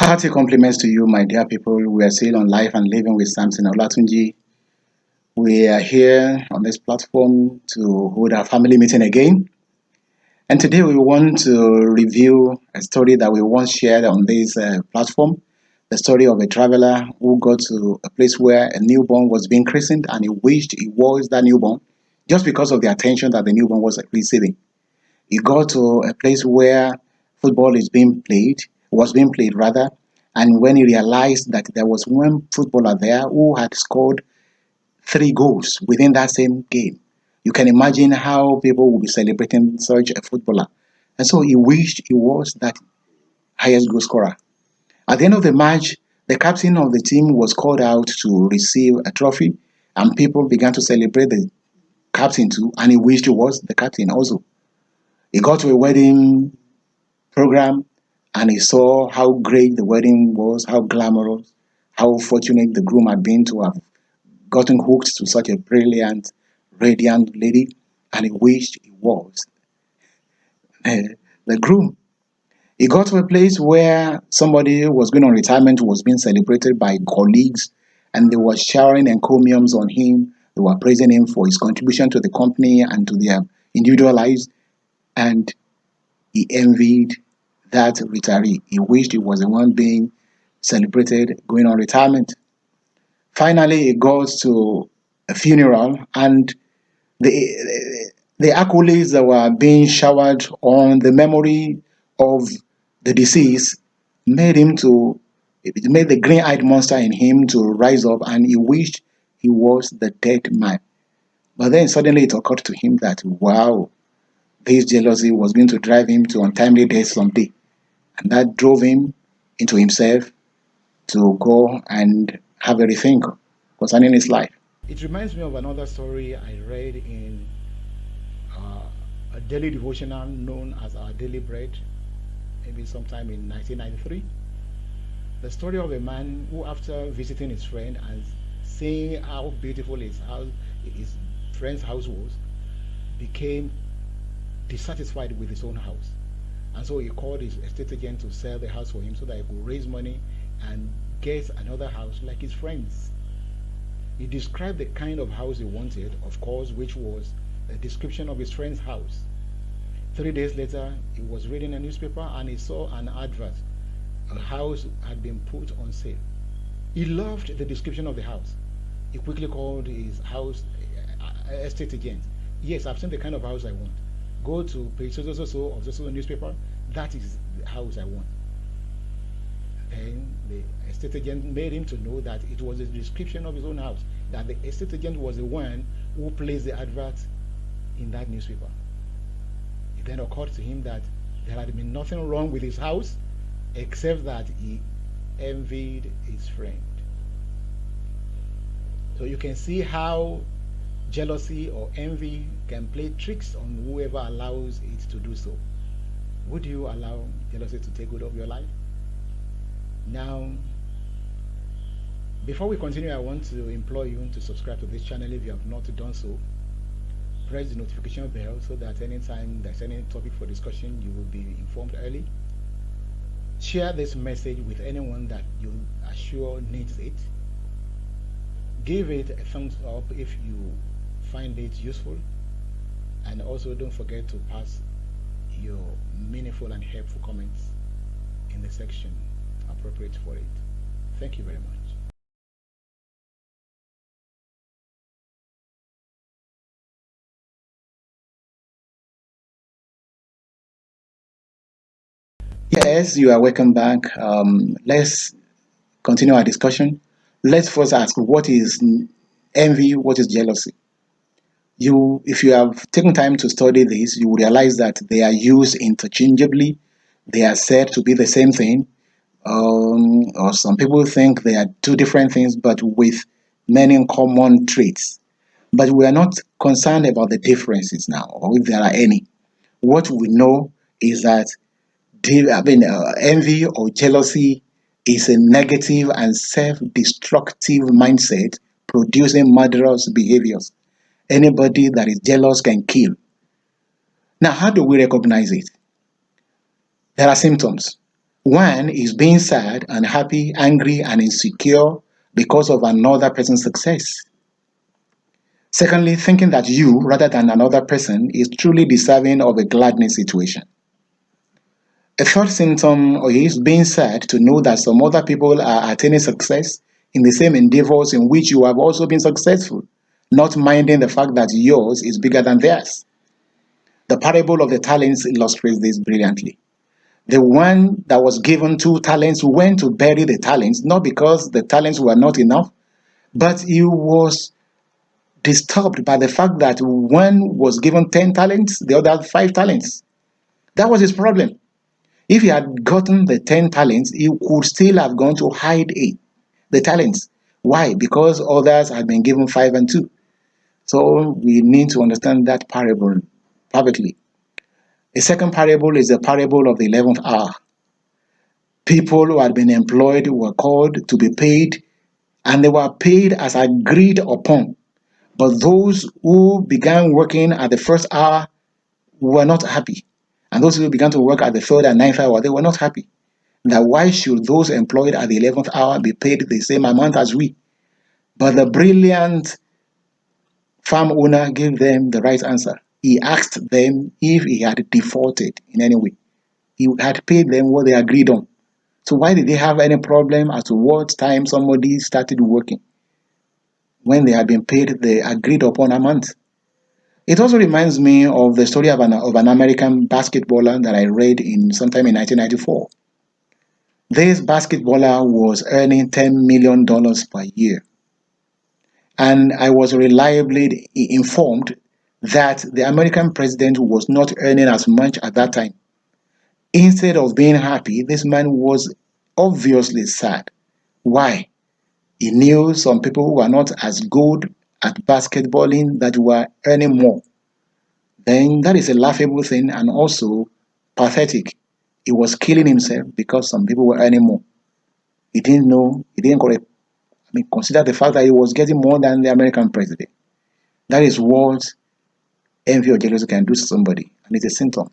Hearty compliments to you, my dear people. We are still on Life and Living with Samson Olatunji. We are here on this platform to hold our family meeting again. And today we want to review a story that we once shared on this platform. The story of a traveler who got to a place where a newborn was being christened and he wished he was that newborn just because of the attention that the newborn was receiving. He got to a place where football was being played rather, and when he realized that there was one footballer there who had scored 3 goals within that same game, you can imagine how people will be celebrating such a footballer. And so he wished he was that highest goal scorer. At the end of the match, the captain of the team was called out to receive a trophy, and people began to celebrate the captain too, and he wished he was the captain also. He got to a wedding program and he saw how great the wedding was, how glamorous, how fortunate the groom had been to have gotten hooked to such a brilliant, radiant lady, and he wished he was the groom. He got to a place where somebody who was going on retirement was being celebrated by colleagues, and they were showering encomiums on him. They were praising him for his contribution to the company and to their individual lives, and he envied that retiree. He wished he was the one being celebrated going on retirement. Finally, he goes to a funeral, and the accolades that were being showered on the memory of the deceased it made the green-eyed monster in him to rise up, and he wished he was the dead man. But then suddenly it occurred to him that, wow, this jealousy was going to drive him to untimely death someday. And that drove him into himself to go and have a rethink concerning his life. It reminds me of another story I read in a daily devotional known as our Daily Bread, maybe sometime in 1993. The story of a man who, after visiting his friend and seeing how beautiful his friend's house was, became dissatisfied with his own house. And so he called his estate agent to sell the house for him so that he could raise money and get another house like his friends. He described the kind of house he wanted, of course, which was a description of his friend's house. 3 days later, he was reading a newspaper and he saw an advert. A house had been put on sale. He loved the description of the house. He quickly called his house estate agent. Yes, I've seen the kind of house I want. Go to page so of the newspaper. That is the house I want. Then the estate agent made him to know that it was a description of his own house, that the estate agent was the one who placed the advert in that newspaper. It then occurred to him that there had been nothing wrong with his house except that he envied his friend. So you can see how jealousy or envy can play tricks on whoever allows it to do so. Would you allow jealousy to take hold of your life? Now, before we continue, I want to implore you to subscribe to this channel if you have not done so. Press the notification bell so that anytime there's any topic for discussion, you will be informed early. Share this message with anyone that you are sure needs it. Give it a thumbs up if you find it useful, and also don't forget to pass your meaningful and helpful comments in the section appropriate for it. Thank you very much. Yes, you are welcome back. Let's continue our discussion. Let's first ask, what is envy? What is jealousy? If you have taken time to study this, you will realize that they are used interchangeably. They are said to be the same thing, or some people think they are two different things, but with many common traits. But we are not concerned about the differences now, or if there are any. What we know is that envy or jealousy is a negative and self-destructive mindset producing murderous behaviors. Anybody that is jealous can kill. Now, how do we recognize it? There are symptoms. One is being sad, unhappy, angry, and insecure because of another person's success. Secondly, thinking that you, rather than another person, is truly deserving of a gladness situation. A third symptom is being sad to know that some other people are attaining success in the same endeavors in which you have also been successful, not minding the fact that yours is bigger than theirs. The parable of the talents illustrates this brilliantly. The one that was given 2 talents went to bury the talents, not because the talents were not enough, but he was disturbed by the fact that one was given 10 talents, the other 5 talents. That was his problem. If he had gotten the 10 talents, he could still have gone to hide the talents. Why? Because others had been given 5 and 2. So we need to understand that parable perfectly. The second parable is the parable of the 11th hour. People who had been employed were called to be paid, and they were paid as agreed upon. But those who began working at the first hour were not happy. And those who began to work at the third and ninth hour, they were not happy. That why should those employed at the 11th hour be paid the same amount as we? But the brilliant farm owner gave them the right answer. He asked them if he had defaulted in any way. He had paid them what they agreed on. So why did they have any problem as to what time somebody started working when they had been paid the agreed upon amount? It also reminds me of the story of an American basketballer that I read in sometime in 1994. This basketballer was earning $10 million per year. And I was reliably informed that the American president was not earning as much at that time. Instead of being happy, this man was obviously sad. Why? He knew some people who were not as good at basketballing that were earning more. Then that is a laughable thing and also pathetic. He was killing himself because some people were earning more. He didn't know, he didn't consider the fact that he was getting more than the American president. That is what envy or jealousy can do to somebody, and it's a symptom.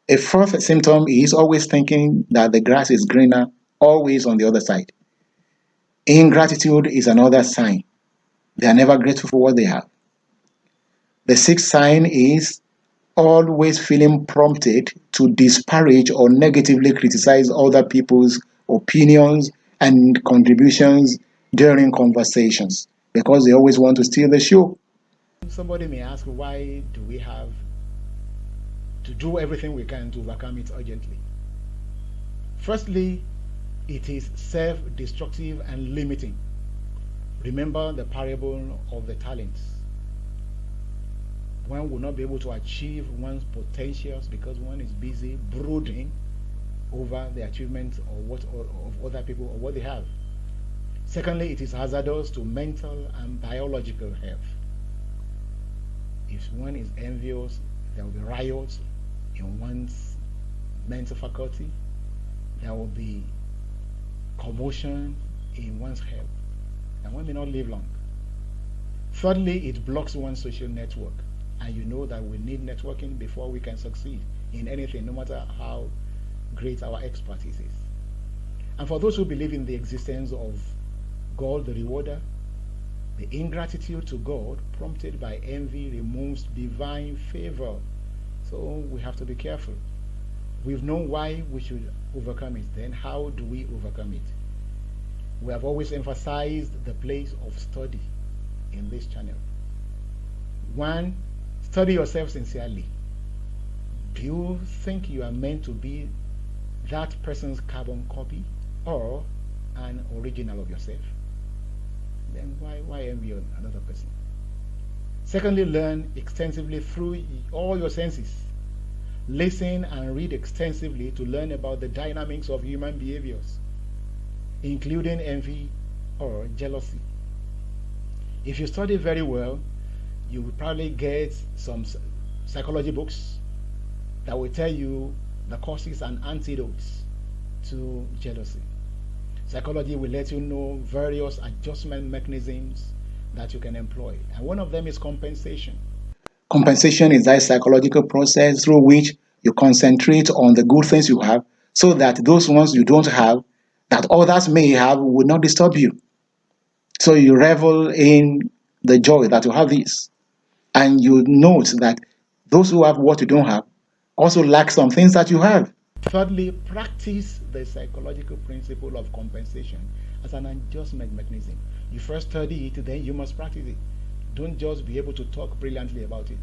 A fourth symptom is always thinking that the grass is greener always on the other side. Ingratitude is another sign. They are never grateful for what they have. The sixth sign is always feeling prompted to disparage or negatively criticize other people's opinions and contributions during conversations because they always want to steal the show. Somebody may ask, why do we have to do everything we can to overcome it urgently? Firstly, it is self-destructive and limiting. Remember the parable of the talents. One will not be able to achieve one's potentials because one is busy brooding over the achievements of other people or what they have. Secondly, it is hazardous to mental and biological health. If one is envious, there will be riots in one's mental faculty. There will be commotion in one's health, and one may not live long. Thirdly, it blocks one's social network, and you know that we need networking before we can succeed in anything, no matter how great our expertise is. And for those who believe in the existence of God the rewarder, the ingratitude to God prompted by envy removes divine favor. So we have to be careful. We've known why we should overcome it. Then how do we overcome it? We have always emphasized the place of study in this channel. 1, study yourself sincerely. Do you think you are meant to be that person's carbon copy or an original of yourself? Then why envy another person? Secondly, learn extensively through all your senses. Listen and read extensively to learn about the dynamics of human behaviors, including envy or jealousy. If you study very well, you will probably get some psychology books that will tell you the causes and antidotes to jealousy. Psychology will let you know various adjustment mechanisms that you can employ, and one of them is compensation. Compensation is that psychological process through which you concentrate on the good things you have so that those ones you don't have, that others may have, will not disturb you. So you revel in the joy that you have this. And you note that those who have what you don't have also lack some things that you have. Thirdly, practice the psychological principle of compensation as an adjustment mechanism. You first study it, then you must practice it. Don't just be able to talk brilliantly about it.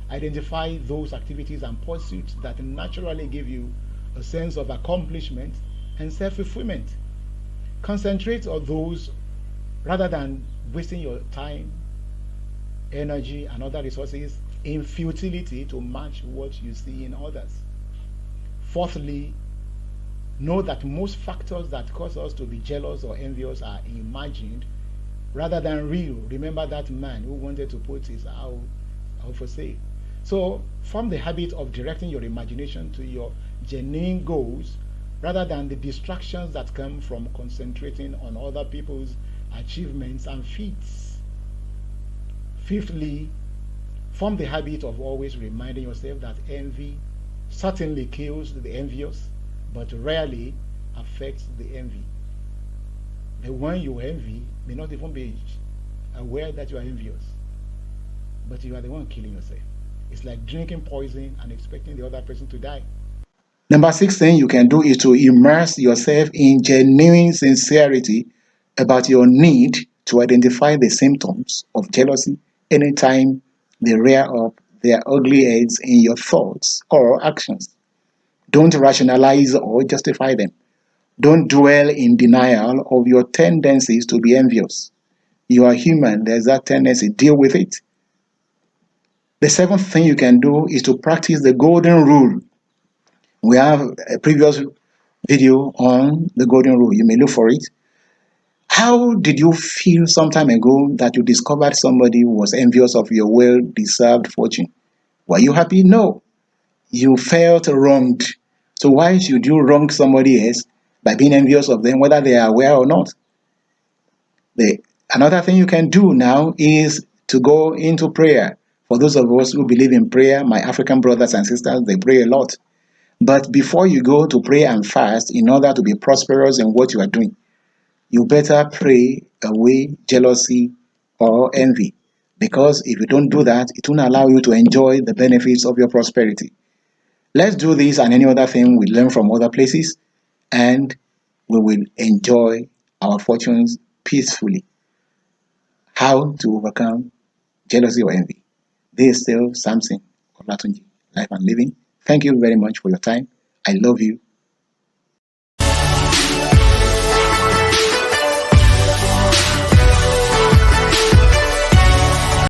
Identify those activities and pursuits that naturally give you a sense of accomplishment and self-fulfillment. Concentrate on those rather than wasting your time, energy, and other resources in futility to match what you see in others. Fourthly, know that most factors that cause us to be jealous or envious are imagined rather than real. Remember that man who wanted to put his house for sale. So form the habit of directing your imagination to your genuine goals rather than the distractions that come from concentrating on other people's achievements and feats. Fifthly, form the habit of always reminding yourself that envy certainly kills the envious, but rarely affects the envy. The one you envy may not even be aware that you are envious, but you are the one killing yourself. It's like drinking poison and expecting the other person to die. Number 6 thing you can do is to immerse yourself in genuine sincerity about your need to identify the symptoms of jealousy anytime they rear up their ugly heads in your thoughts or actions. Don't rationalize or justify them. Don't dwell in denial of your tendencies to be envious. You are human, there's that tendency, deal with it. The seventh thing you can do is to practice the golden rule. We have a previous video on the golden rule. You may look for it. How did you feel some time ago that you discovered somebody who was envious of your well-deserved fortune? Were you happy? No. You felt wronged. So why should you wrong somebody else by being envious of them, whether they are aware or not? Another thing you can do now is to go into prayer. For those of us who believe in prayer, my African brothers and sisters, they pray a lot. But before you go to pray and fast, in order to be prosperous in what you are doing, you better pray away jealousy or envy. Because if you don't do that, it won't allow you to enjoy the benefits of your prosperity. Let's do this and any other thing we learn from other places, and we will enjoy our fortunes peacefully. How to overcome jealousy or envy. This is still Samson Olatunji, Life and Living. Thank you very much for your time. I love you.